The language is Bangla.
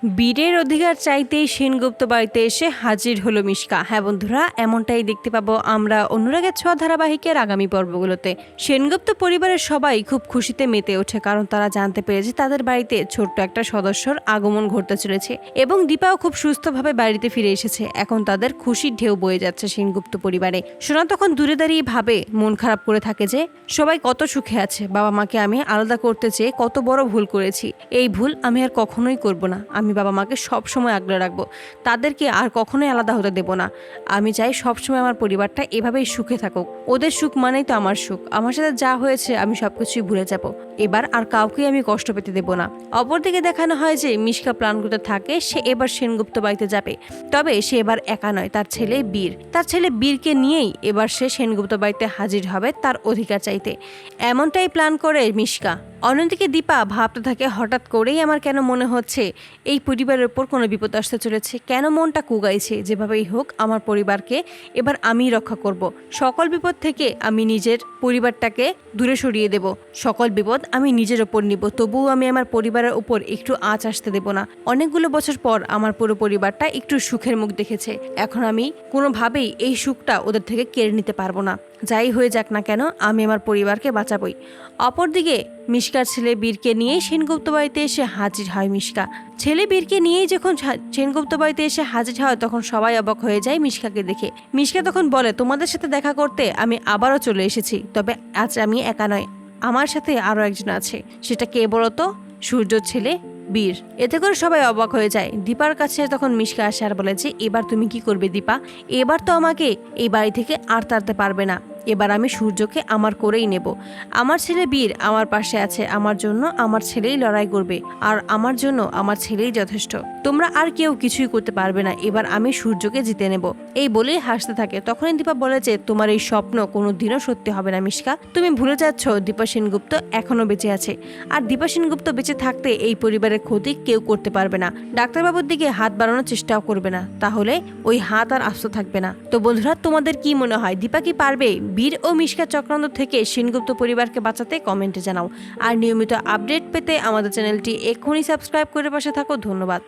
বীরের অধিকার চাইতেই সেনগুপ্ত বাড়িতে এসে হাজির হলো মিশকা। হ্যাঁ বন্ধুরা, এমনটাই দেখতে পাবো আমরা অনুরাগের ছোঁয়া ধারাবাহিকের আগামী পর্বগুলোতে। সেনগুপ্ত পরিবারের সবাই খুব খুশিতে মেতে ওঠে, কারণ তারা জানতে পেরেছে তাদের বাড়িতে ছোট্ট একটা সদস্যর আগমন ঘটতে চলেছে এবং দীপাও খুব সুস্থভাবে বাড়িতে ফিরে এসেছে। এখন তাদের খুশির ঢেউ বয়ে যাচ্ছে সেনগুপ্ত পরিবারে। সোনা তখন দূরে দাঁড়িয়ে ভাবে, মন খারাপ করে থাকে যে সবাই কত সুখে আছে, বাবা মাকে আমি আলাদা করতে চেয়ে কত বড় ভুল করেছি। এই ভুল আমি আর কখনোই করব না। আমি বাবা মাকে সব সময় আগলে রাখবো, তাদেরকে আর কখনোই আলাদা হতে দেব না। আমি চাই সবসময় আমার পরিবারটা এভাবেই সুখে থাকুক। ওদের সুখ মানেই তো আমার সুখ। আমার সাথে যা হয়েছে আমি সবকিছুই ভুলে যাব। এবার আর কাউকেই আমি কষ্ট পেতে দেব না। অপরদিকে দেখানো হয় যে মিশকা প্ল্যান করতে থাকে সে এবার সেনগুপ্ত বাড়িতে যাবে। তবে সে এবার একা নয়, তার ছেলে বীর। তার ছেলে বীরকে নিয়েই এবার সে সেনগুপ্ত বাড়িতে হাজির হবে তার অধিকার চাইতে। এমনটাই প্ল্যান করে মিশকা। অন্যদিকে দীপা ভাবতে থাকে, হঠাৎ করেই আমার কেন মনে হচ্ছে এই পরিবারের উপর কোনো বিপদ আসতে চলেছে। কেন মনটা কুগাইছে। যেভাবেই হোক আমার পরিবারকে এবার আমিই রক্ষা করব। সকল বিপদ থেকে আমি নিজের পরিবারটাকে দূরে সরিয়ে দেব। সকল বিপদ আমি নিজের ওপর নিব, তবুও আমি আমার পরিবারের উপর একটু আঁচ আসতে দেব না। অনেকগুলো বছর পর আমার পুরো পরিবারটা একটু সুখের মুখ দেখেছে। এখন আমি কোনোভাবেই এই সুখটা ওদের থেকে কেড়ে নিতে পারবো না। যাই হয়ে যাক না কেন, আমি আমার পরিবারকে বাঁচাবই। অপরদিকে মিশকার ছেলে বীরকে নিয়েই সেনগুপ্ত বাড়িতে এসে হাজির হয় মিশকা। ছেলে বীরকে নিয়েই যখন সেনগুপ্ত বাড়িতে এসে হাজির হয় তখন সবাই অবাক হয়ে যায় মিশকাকে দেখে। মিশকা তখন বলে, তোমাদের সাথে দেখা করতে আমি আবারও চলে এসেছি, তবে আজ আমি একা নয়, আমার সাথে আরো একজন আছে। সেটা কে বলতো? সূর্যর ছেলে বীর। এতে করে সবাই অবাক হয়ে যায়। দীপার কাছে তখন মিশকা আসে আর বলে যে, এবার তুমি কি করবে দীপা? এবার তো আমাকে এই বাড়ি থেকে আর তাড়তে পারবে না। এবার আমি সূর্যকে আমার করেই নেব। আমার ছেলে বীর আমার পাশে আছে, আমার জন্য আমার ছেলেই লড়াই করবে, আর আমার জন্য আমার ছেলেই যথেষ্ট। তোমরা আর কেউ কিছুই করতে পারবে না। এবার আমি সূর্যকে জিতে নেব। এই বলেই হাসতে থাকে। তখনই দীপা বলে যে, তোমার এই স্বপ্ন কোনোদিনও সত্যি হবে না মিশকা। তুমি ভুলে যাচ্ছ দীপা সেনগুপ্ত এখনো বেঁচে আছে, আর দীপা সেনগুপ্ত বেঁচে থাকতে এই পরিবারের ক্ষতি কেউ করতে পারবে না। ডাক্তারবাবুর দিকে হাত বাড়ানোর চেষ্টাও করবে না, তাহলে ওই হাত আর আস্ত থাকবে না। তো বন্ধুরা, তোমাদের কি মনে হয়, দীপা কি পারবে বীর ও মিশকা চক্রান্ত থেকে সেনগুপ্ত পরিবারকে বাঁচাতে? কমেন্টে জানাও। আর নিয়মিত আপডেট পেতে আমাদের চ্যানেলটি এক্ষুনি সাবস্ক্রাইব করে পাশে থাকো। ধন্যবাদ।